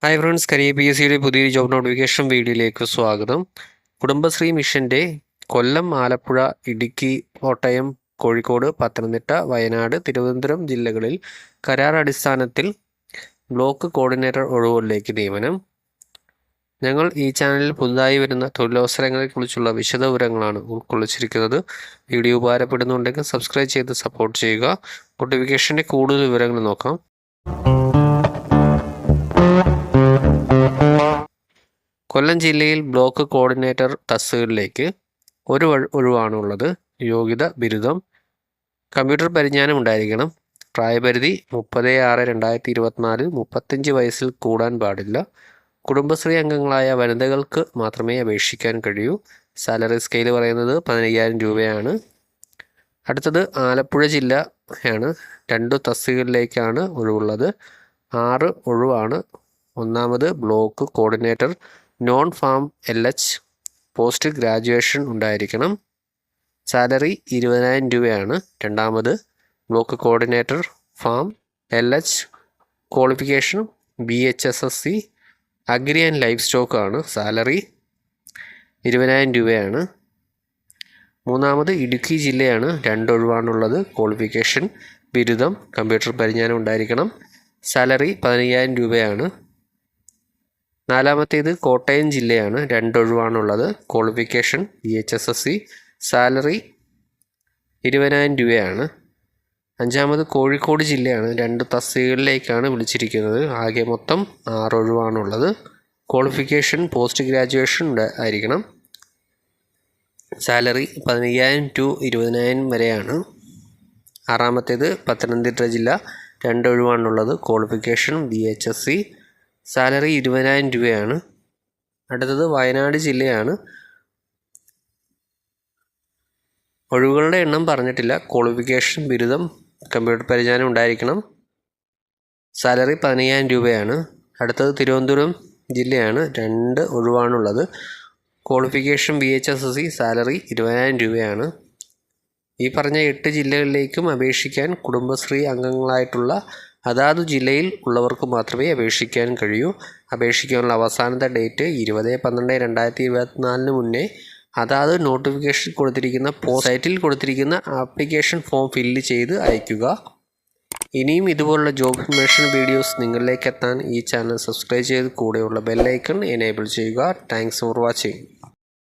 Hi friends, career P S സിയുടെ പുതിയൊരു job notification വീഡിയോയിലേക്ക് സ്വാഗതം. കുടുംബശ്രീ മിഷൻ്റെ കൊല്ലം, ആലപ്പുഴ, ഇടുക്കി, കോട്ടയം, കോഴിക്കോട്, പത്തനംതിട്ട, വയനാട്, തിരുവനന്തപുരം ജില്ലകളിൽ കരാർ അടിസ്ഥാനത്തിൽ ബ്ലോക്ക് കോർഡിനേറ്റർ ഒഴിവുകളിലേക്ക് നിയമനം. ഞങ്ങൾ ഈ ചാനലിൽ പുതുതായി വരുന്ന തൊഴിലവസരങ്ങളെക്കുറിച്ചുള്ള വിശദവിവരങ്ങളാണ് ഉൾക്കൊള്ളിച്ചിരിക്കുന്നത്. വീഡിയോ ഉപകാരപ്പെടുന്നുണ്ടെങ്കിൽ സബ്സ്ക്രൈബ് ചെയ്ത് സപ്പോർട്ട് ചെയ്യുക. നോട്ടിഫിക്കേഷൻ്റെ കൂടുതൽ വിവരങ്ങൾ നോക്കാം. കൊല്ലം ജില്ലയിൽ ബ്ലോക്ക് കോർഡിനേറ്റർ തസ്തികയിലേക്ക് ഒരു ഒഴിവാണുള്ളത്. യോഗ്യത ബിരുദം, കമ്പ്യൂട്ടർ പരിജ്ഞാനം ഉണ്ടായിരിക്കണം. പ്രായപരിധി 30/6/2024, 35 വയസ്സിൽ കൂടാൻ പാടില്ല. കുടുംബശ്രീ അംഗങ്ങളായ വനിതകൾക്ക് മാത്രമേ അപേക്ഷിക്കാൻ കഴിയൂ. സാലറി സ്കെയിൽ പറയുന്നത് 15,000 രൂപയാണ്. അടുത്തത് ആലപ്പുഴ ജില്ലയാണ്. 2 തസ്തികകളിലേക്കാണ് ഒഴിവുള്ളത്. 6 ഒഴിവാണ്. ഒന്നാമത് block coordinator non farm LH, post graduation ഉണ്ടായിരിക്കണം. സാലറി 20,000 രൂപയാണ്. രണ്ടാമത് block coordinator farm LH, qualification BHSSC, agri and life stock ആണ്. സാലറി 20,000 രൂപയാണ്. മൂന്നാമത് ഇടുക്കി ജില്ലയാണ്. 2 ഒഴിവാണുള്ളത്. ക്വാളിഫിക്കേഷൻ ബിരുദം, കമ്പ്യൂട്ടർ പരിജ്ഞാനം ഉണ്ടായിരിക്കണം. സാലറി 15,000 രൂപയാണ്. നാലാമത്തേത് കോട്ടയം ജില്ലയാണ്. 2 ഒഴിവാണുള്ളത്. ക്വാളിഫിക്കേഷൻ BHSSC, സാലറി 20,000 രൂപയാണ്. അഞ്ചാമത് കോഴിക്കോട് ജില്ലയാണ്. 2 തസ്തികകളിലേക്കാണ് വിളിച്ചിരിക്കുന്നത്. ആകെ മൊത്തം 6 ഒഴിവാണുള്ളത്. ക്വാളിഫിക്കേഷൻ പോസ്റ്റ് ഗ്രാജുവേഷൻ ആയിരിക്കണം. സാലറി 15,000 to 20,000 വരെയാണ്. ആറാമത്തേത് പത്തനംതിട്ട ജില്ല. 2 ഒഴിവാണുള്ളത്. ക്വാളിഫിക്കേഷൻ BHSC, സാലറി 20,000 രൂപയാണ്. അടുത്തത് വയനാട് ജില്ലയാണ്. ഒഴിവുകളുടെ എണ്ണം പറഞ്ഞിട്ടില്ല. ക്വാളിഫിക്കേഷൻ ബിരുദം, കമ്പ്യൂട്ടർ പരിജ്ഞാനം ഉണ്ടായിരിക്കണം. സാലറി 15,000 രൂപയാണ്. അടുത്തത് തിരുവനന്തപുരം ജില്ലയാണ്. 2 ഒഴിവാണുള്ളത്. ക്വാളിഫിക്കേഷൻ BHSSC, സാലറി 20,000 രൂപയാണ്. ഈ പറഞ്ഞ 8 ജില്ലകളിലേക്കും അപേക്ഷിക്കാൻ കുടുംബശ്രീ അംഗങ്ങളായിട്ടുള്ള അതാത് ജില്ലയിൽ ഉള്ളവർക്ക് മാത്രമേ അപേക്ഷിക്കാൻ കഴിയൂ. അപേക്ഷിക്കാനുള്ള അവസാനത്തെ ഡേറ്റ് 20/12/2024 മുന്നേ അതാത് നോട്ടിഫിക്കേഷൻ കൊടുത്തിരിക്കുന്ന സൈറ്റിൽ കൊടുത്തിരിക്കുന്ന ആപ്ലിക്കേഷൻ ഫോം ഫില്ല് ചെയ്ത് അയയ്ക്കുക. ഇനിയും ഇതുപോലുള്ള ജോബ് ഇൻഫർമേഷൻ വീഡിയോസ് നിങ്ങളിലേക്ക് എത്താൻ ഈ ചാനൽ സബ്സ്ക്രൈബ് ചെയ്ത് കൂടെയുള്ള ബെല്ലൈക്കൺ എനേബിൾ ചെയ്യുക. Thanks for watching.